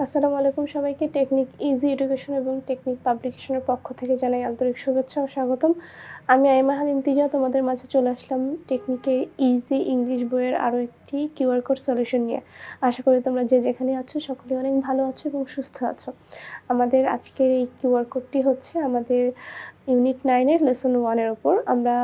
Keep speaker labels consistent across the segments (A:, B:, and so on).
A: আসসালামু আলাইকুম সবাইকে। টেকনিক ইজি এডুকেশন এবং টেকনিক পাবলিকেশনের পক্ষ থেকে জানাই আন্তরিক শুভেচ্ছা ও স্বাগতম। আমি আইমা হালিম তিজা তোমাদের মাঝে চলে আসলাম টেকনিকে ইজি ইংলিশ বইয়ের আরও একটি কিউআর কোড সলিউশন নিয়ে। আশা করি তোমরা যে যেখানে আছো সকলেই অনেক ভালো আছো এবং সুস্থ আছো। আমাদের আজকের এই কিউআর কোডটি হচ্ছে আমাদের Unit-9 Lesson-1 ওপর। আমরা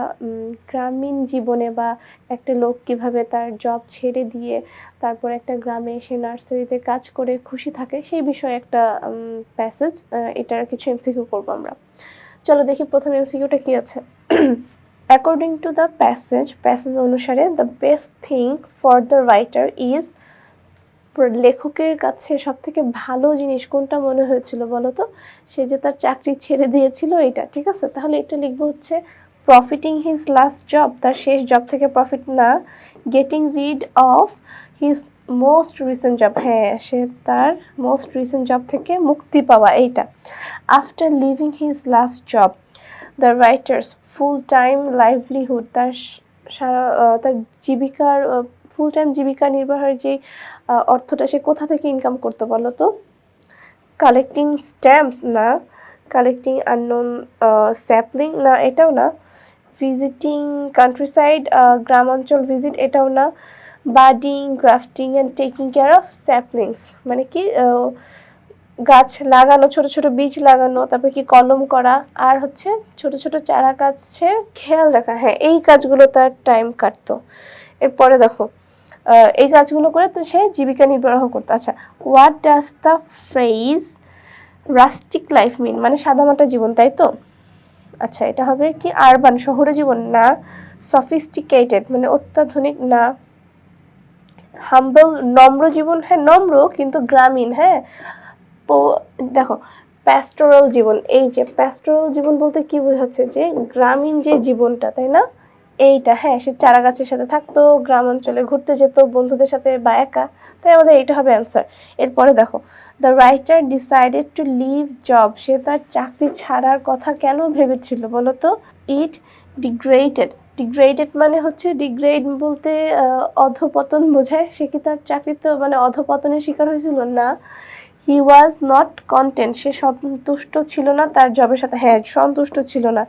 A: গ্রামীণ জীবনে বা একটা লোক কীভাবে তার জব ছেড়ে দিয়ে তারপর একটা গ্রামে এসে নার্সারিতে কাজ করে খুশি থাকে সেই বিষয়ে একটা প্যাসেজ, এটার কিছু এমসিকিউ করবো আমরা। চলো দেখি প্রথম এমসিকিউটা কী আছে। অ্যাকর্ডিং টু দ্য প্যাসেজ অনুসারে the best thing for the writer is, লেখকের কাছে সবথেকে ভালো জিনিস কোনটা মনে হয়েছিল বলো তো? সে যে তার চাকরি ছেড়ে দিয়েছিল এটা, ঠিক আছে? তাহলে এটা লিখবো হচ্ছে প্রফিটিং হিজ লাস্ট জব, তার শেষ জব থেকে প্রফিট না, getting read of his most recent job, হ্যাঁ সে তার মোস্ট রিসেন্ট জব থেকে মুক্তি পাওয়া এইটা। After living his last job the writer's full time livelihood, তার জীবিকার ফুল টাইম জীবিকা নির্বাহের যে অর্থটা সে কোথা থেকে ইনকাম করতে বলো তো? কালেক্টিং স্ট্যাম্পস না, কালেক্টিং আননোন স্যাপলিং না, এটাও না, ভিজিটিং কান্ট্রিসাইড গ্রামাঞ্চল ভিজিট, এটাও না, birding grafting and taking care of saplings, মানে কি গাছ লাগানো, ছোট ছোট বীজ লাগানো, তারপর কি কলম করা, আর হচ্ছে ছোট ছোট চারা গাছের খেয়াল রাখা, হ্যাঁ এই কাজগুলো তার টাইম কাটতো। এরপরে দেখো এই কাজগুলো করে তো সে জীবিকা নির্বাহ করতো। আচ্ছা, what does the phrase rustic life mean, মানে সাদামাটা জীবন, তাই তো? আচ্ছা, এটা হবে কি আরবান শহুরে জীবন না, সফিস্টিকেটেড মানে অত্যাধুনিক না, হাম্বল নম্র জীবন, হ্যাঁ নম্র কিন্তু গ্রামীণ, হ্যাঁ দেখো প্যাস্টোরাল জীবন, এই যে প্যাস্টোরাল জীবন বলতে কি বোঝাচ্ছে? যে গ্রামীণ যে জীবনটা, তাই না? এইটা, হ্যাঁ সে চারা গাছের সাথে থাকতো, গ্রাম অঞ্চলে ঘুরতে যেত বন্ধুদের সাথে বা একা, তাই আমাদের এইটা হবে অ্যান্সার। এরপরে দেখো the writer decided to leave job, সে তার চাকরি ছাড়ার কথা কেন ভেবেছিল বলো তো? ইট ডিগ্রেডেড মানে হচ্ছে, ডিগ্রেড বলতে অধপতন বোঝায়। সে কি তার চাকরিতে মানে অধপতনের শিকার হয়েছিল? না। হি ওয়াজ নট কন্টেন্ট, সে সন্তুষ্ট ছিল না তার জবের সাথে, হ্যাঁ সন্তুষ্ট ছিল না।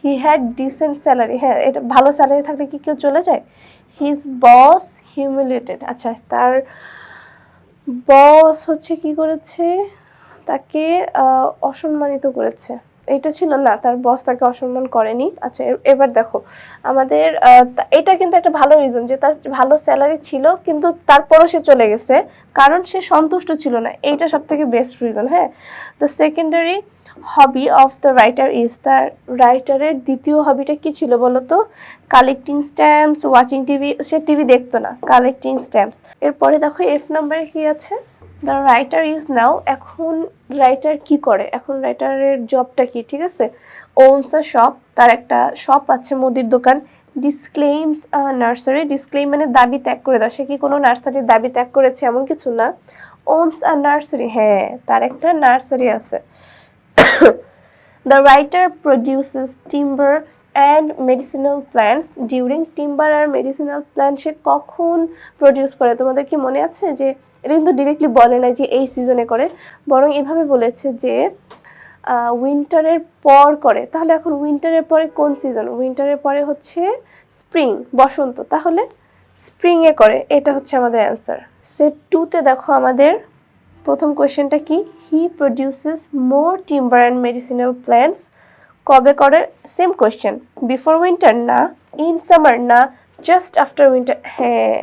A: হি হ্যাড ডিসেন্ট স্যালারি, হ্যাঁ এটা ভালো স্যালারি থাকলে কি কেউ চলে যায়? হিজ বস হিউমিলেটেড, আচ্ছা তার বস হচ্ছে কি করেছে? তাকে অসম্মানিত করেছে, এটা ছিল না, তার বস তাকে অসম্মান করেনি। আচ্ছা এবার দেখো আমাদের এটা কিন্তু একটা ভালো রিজন যে তার ভালো স্যালারি ছিল কিন্তু তারপরও সে চলে গেছে কারণ সে সন্তুষ্ট ছিল না, এইটা সব থেকে বেস্ট রিজন। হ্যাঁ, the secondary hobby of the writer is, তার রাইটারের দ্বিতীয় হবিটা কি ছিল বলো তো? কালেক্টিং স্ট্যাম্পস, ওয়াচিং টিভি, সে টিভি দেখতো না, কালেক্টিং স্ট্যাম্পস। এরপরে দেখো এফ নাম্বারে কি আছে? দ্য রাইটার ইজ নাও, এখন রাইটার কি করে? এখন রাইটারের জবটা কি, ঠিক আছে? ওনস আ শপ, তার একটা শপ আছে, মুদির দোকান। ডিসক্লেইমস আ নার্সারি, ডিসক্লেইম মানে দাবি ত্যাগ করে দাও, সে কি কোনো নার্সারির দাবি ত্যাগ করেছে এমন কিছু না। ওনস আ নার্সারি, হ্যাঁ তার একটা নার্সারি আছে। The writer produces timber and medicinal plants during, timber আর মেডিসিনাল প্ল্যান্ট সে কখন প্রডিউস করে? তোমাদের কি মনে আছে যে এটা কিন্তু ডিরেক্টলি বলে না যে এই সিজনে করে, বরং এভাবে বলেছে যে উইন্টারের পর করে। তাহলে এখন উইন্টারের পরে কোন সিজন? উইন্টারের পরে হচ্ছে স্প্রিং, বসন্ত, তাহলে স্প্রিংয়ে করে, এটা হচ্ছে আমাদের অ্যান্সার। সেট 2তে দেখো আমাদের প্রথম কোয়েশ্চেনটা কি? He produces more timber and medicinal plants কবে করে? সেম কোয়েশ্চেন, বিফোর উইন্টার না, ইন সামার না, জাস্ট আফটার উইন্টার, হ্যাঁ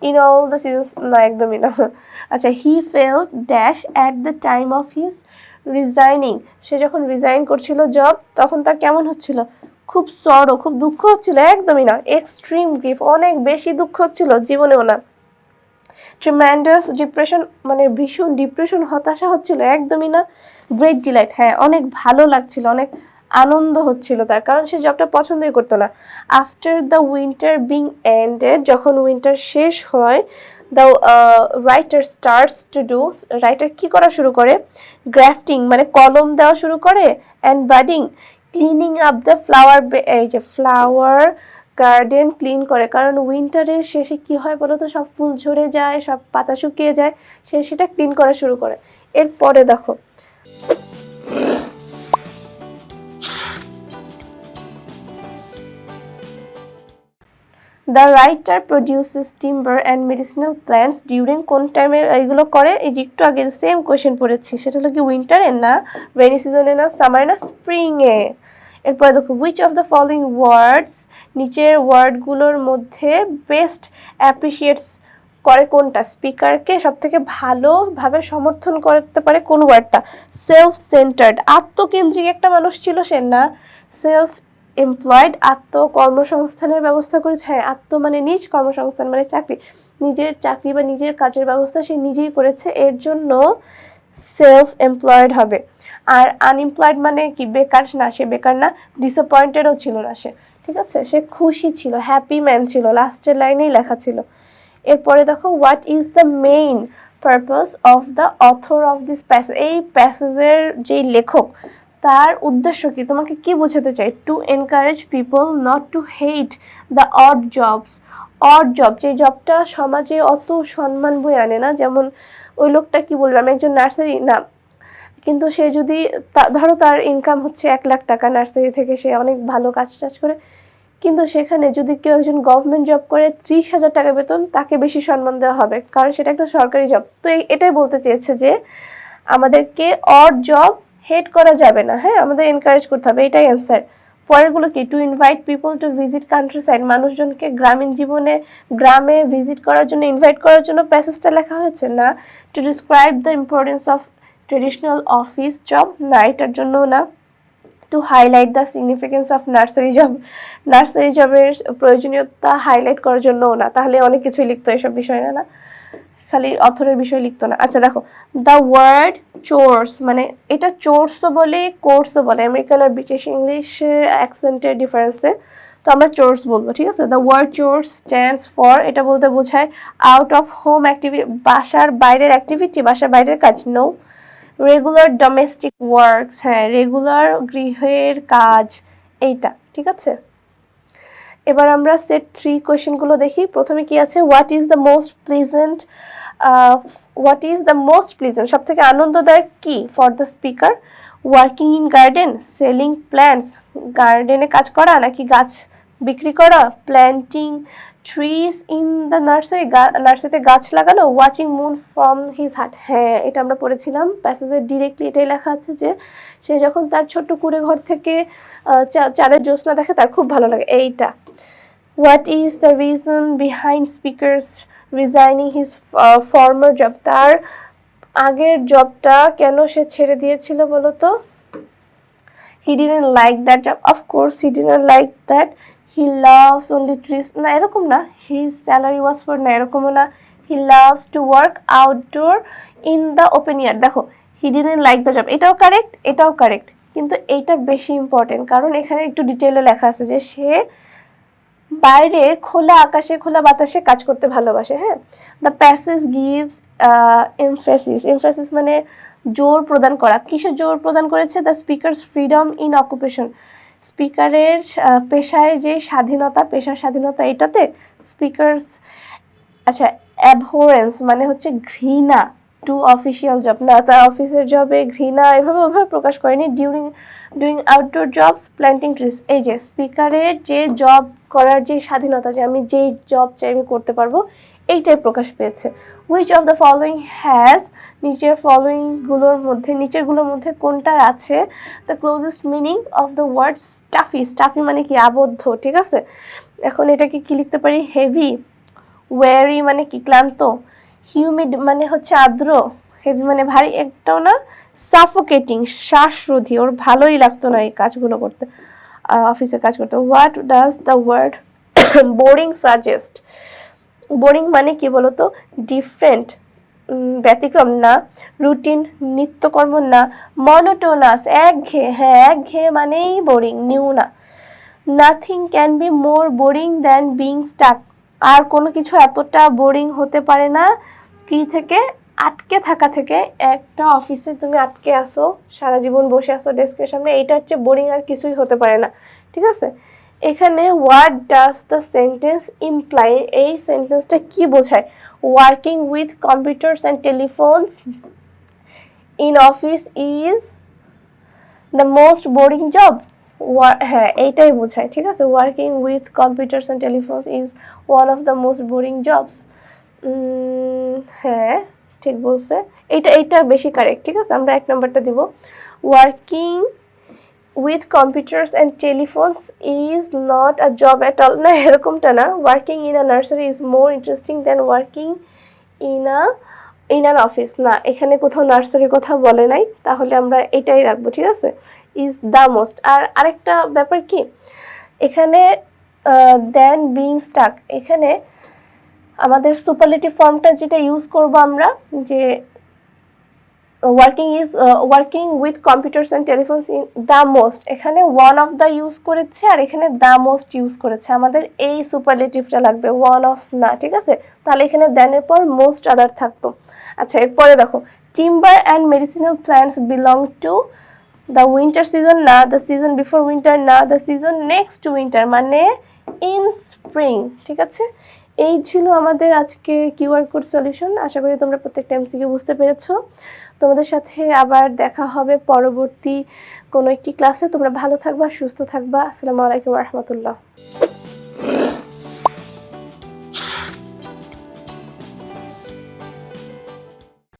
A: ইন অল দ্য সিজনস না, একদমই না। আচ্ছা, he felt dash at the time of his resigning, সে যখন রিজাইন করছিল জব তখন তার কেমন হচ্ছিল? খুব সরো, খুব দুঃখ হচ্ছিল, একদমই না। এক্সট্রিম গ্রিফ, অনেক বেশি দুঃখ হচ্ছিল, জীবনেও না। ট্রিম্যান্ডাস ডিপ্রেশন মানে ভীষণ ডিপ্রেশন, হতাশা হচ্ছিল, একদমই না। গ্রেট ডিলাইট, হ্যাঁ অনেক ভালো লাগছিল, অনেক আনন্দ হচ্ছিল তার, কারণ সে জবটা পছন্দই করতো না। After the winter being ended, যখন উইন্টার শেষ হয়, the writer starts to do, writer কি করা শুরু করে? গ্রাফটিং মানে কলম দেওয়া শুরু করে, and budding cleaning up the flower, এই যে ফ্লাওয়ার গার্ডেন ক্লিন করে, কারণ উইন্টারের শেষে কি হয় বলো তো, সব ফুল ঝরে যায়, সব পাতা শুকিয়ে যায়, সে সেটা ক্লিন করা শুরু করে। এরপরে দেখো the writer produces timber and medicinal plants during কোন টাইমে এইগুলো করে? এই যে একটু আগে সেম কোয়েশ্চেন পড়েছি, সেটা হলো কি উইন্টারে না, রেইনি সিজনে না, সামারে না, স্প্রিংয়ে। এরপরে দেখো উইচ অফ দ্য ফলোইং ওয়ার্ডস, নিচের ওয়ার্ডগুলোর মধ্যে বেস্ট অ্যাপ্রিসিয়েটস করে কোনটা, স্পিকারকে সব থেকে ভালোভাবে সমর্থন করতে পারে কোন ওয়ার্ডটা? সেলফ সেন্টার্ড, আত্মকেন্দ্রিক একটা মানুষ ছিল সে না, সেলফ এমপ্লয়েড, আত্মকর্মসংস্থানের ব্যবস্থা করেছে, হ্যাঁ আত্ম মানে নিজ, কর্মসংস্থান মানে চাকরি, নিজের চাকরি বা নিজের কাজের ব্যবস্থা সে নিজেই করেছে, এর জন্য সেলফ এমপ্লয়েড হবে। আর আনএমপ্লয়েড মানে কি, বেকার না, সে বেকার না, ডিসঅ্যাপয়েন্টেডও ছিল না সে, ঠিক আছে, সে খুশি ছিল, হ্যাপি ম্যান ছিল, লাস্টের লাইনেই লেখা ছিল। এরপরে দেখো what is the main purpose of the author of this passage, এই প্যাসেজের যেই লেখক তার উদ্দেশ্য কি, তোমাকে কি বোঝাতে চাই? To encourage people not to hate the odd jobs, odd job, যে জবটা সমাজে অত সম্মান বয়ে আনে না, যেমন ওই লোকটা কি বলবে, আমি একজন নার্সারি না, কিন্তু সে যদি ধরো তার ইনকাম হচ্ছে 1 লাখ টাকা নার্সারি থেকে, সে অনেক ভালো কাজ টাজ করে, কিন্তু সেখানে যদি কেউ একজন গভর্নমেন্ট জব করে 30,000 টাকা বেতন, তাকে বেশি সম্মান দেওয়া হবে, কারণ সেটা একটা সরকারি জব। তো এটাই বলতে চেয়েছে যে আমাদেরকে অড জব হেট করা যাবে না, হ্যাঁ আমাদের এনকারেজ করতে হবে, এটাই অ্যান্সার। পরেরগুলো কি, to invite people to visit country side, মানুষজনকে গ্রামীণ জীবনে গ্রামে ভিজিট করার জন্য, ইনভাইট করার জন্য প্যাসেজটা লেখা হয়েছে না। To describe the importance of traditional office job, না এটার জন্য না। To highlight the significance of nursery job, nursery জবের প্রয়োজনীয়তা হাইলাইট করার জন্যও না, তাহলে অনেক কিছুই লিখতো, এসব বিষয় না, না খালি অথরের বিষয় লিখতো না। আচ্ছা দেখো দ্য ওয়ার্ড চোর্স, মানে এটা চোর্সও বলে কোর্সও বলে, আমেরিকান আর ব্রিটিশ ইংলিশের অ্যাকসেন্টের ডিফারেন্সে, তো আমরা চোর্স বলবো, ঠিক আছে। The word chores stands for, এটা বলতে বোঝায় আউট অফ হোম অ্যাক্টিভিটি, বাসার বাইরের অ্যাক্টিভিটি, বাসার বাইরের কাজ। নো। রেগুলার ডোমেস্টিক ওয়ার্কস, হ্যাঁ রেগুলার গৃহের কাজ, এইটা ঠিক আছে। এবার আমরা সেট 3 কোয়েশ্চেনগুলো দেখি। প্রথমে কি আছে, what is the most pleasant, সব থেকে আনন্দদায়ক কি for the speaker? Working in garden, selling plants, গার্ডেনে কাজ করা নাকি গাছ বিক্রি করা, planting trees in the nursery, নার্সারিতে গাছ লাগানো, ওয়াচিং মুন ফ্রম হিজ হাট, হ্যাঁ এটা আমরা পড়েছিলাম প্যাসেজে, ডিরেক্টলি এটাই লেখা আছে যে সে যখন তার ছোট্ট কুঁড়ে ঘর থেকে চাঁদের জ্যোৎস্না দেখে তার খুব ভালো লাগে, এইটা। What is the reason behind speaker's resigning his former job, তার আগের জবটা কেন সে ছেড়ে দিয়েছিল বলো তো? He didn't like that job, of course he didn't like that, he loves only trees, না এরকম না, হিজ স্যালারি ওয়াজ ফর, না এরকমও না, he loves to work outdoor in the open air. দেখো he didn't like the job, এটাও correct, এটাও correct, কিন্তু এইটা বেশি ইম্পর্টেন্ট, কারণ এখানে একটু ডিটেলে লেখা আছে যে সে বাইরে খোলা আকাশে খোলা বাতাসে কাজ করতে ভালোবাসে, হ্যাঁ। দ্য প্যাসেজ গিভস এমফেসিস মানে জোর প্রদান করা, কিসের জোর প্রদান করেছে? The speakers freedom in occupation, স্পিকারের পেশায় যে স্বাধীনতা, পেশার স্বাধীনতা, এটাতে স্পিকারস। আচ্ছা অ্যাবহরেন্স মানে হচ্ছে ঘৃণা টু অফিসিয়াল জব, না তার অফিসের জবে ঘৃণা ওইভাবে প্রকাশ করেনি। Doing outdoor jobs, planting trees, এই যে স্পিকারের যে জব করার যে স্বাধীনতা, যে আমি যেই জব চাই আমি করতে পারবো, এইটাই প্রকাশ পেয়েছে। Which of the following has, নিচেরগুলোর মধ্যে কোনটার আছে the closest meaning of the word stuffy মানে কি আবদ্ধ, ঠিক আছে। এখন এটাকে কি লিখতে পারি? হেভি, ওয়ারি মানে কি ক্লান্ত, হিউমিড মানে হচ্ছে আর্দ্র, হেভি মানে ভারী, একটাও না। সাফোকেটিং শ্বাসরোধী, ওর ভালোই লাগতো না এই কাজগুলো করতে, অফিসে কাজ করতে। What does the word boring suggest, boring মানে কি বলতো? ডিফারেন্ট ব্যতিক্রম না, রুটিন নিত্যকর্ম না, মনোটোনাস একঘেয়ে, হ্যাঁ একঘেয়ে মানেই বোরিং, নিউ না। Nothing can be more boring than being stuck, আর কোনো কিছু এতটা বোরিং হতে পারে না কি থেকে? আটকে থাকা থেকে। একটা অফিসে তুমি আটকে আসো, সারা জীবন বসে আসো ডেস্কের সামনে, এইটার চেয়ে বোরিং আর কিছুই হতে পারে না, ঠিক আছে। এখানে what does the sentence imply, এই সেন্টেন্সটা কি বোঝায়? Working with computers and telephones in office is the most boring job. হ্যাঁ এইটাই বোঝায়, ঠিক আছে। Working with computers and telephones is one of the most boring jobs. হ্যাঁ ঠিক বলছে, এইটা বেশি কারেক্ট, ঠিক আছে। আমরা 1 নম্বরটা দিব। Working with computers and telephones is not a job at all, না এরকমটা না। Working in a nursery is more interesting than working in an office, না এখানে কোথাও নার্সারির কথা বলে নাই, তাহলে আমরা এটাই রাখবো, ঠিক আছে। Is the most. আর আরেকটা ব্যাপার কি, এখানে দ্যান বিং স্টাক, এখানে আমাদের সুপারলেটিভ ফর্মটা যেটা ইউজ করব আমরা, যে working with computers and telephones in the most, এখানে ওয়ান অফ দ্য ইউজ করেছে আর এখানে দ্য মোস্ট ইউজ করেছে, আমাদের এই সুপারলেটিভটা লাগবে, ওয়ান অফ না, ঠিক আছে। তাহলে এখানে দ্যানের পর মোস্ট আদার থাকতো। আচ্ছা এরপরে দেখো, timber and medicinal plants belong to the winter season, না দ্য সিজন বিফোর উইন্টার, না the season next to winter, মানে ইন স্প্রিং, ঠিক আছে। এই ছিল আমাদের আজকে কিউআর কোড সলিউশন। আশা করি তোমরা প্রত্যেকটা এমসিকিউ বুঝতে পেরেছো। তোমাদের সাথে আবার দেখা হবে পরবর্তী কোনো একটি ক্লাসে। তোমরা ভালো থাকবা, সুস্থ থাকবা। আসসালামু আলাইকুম ওয়া রাহমাতুল্লাহ।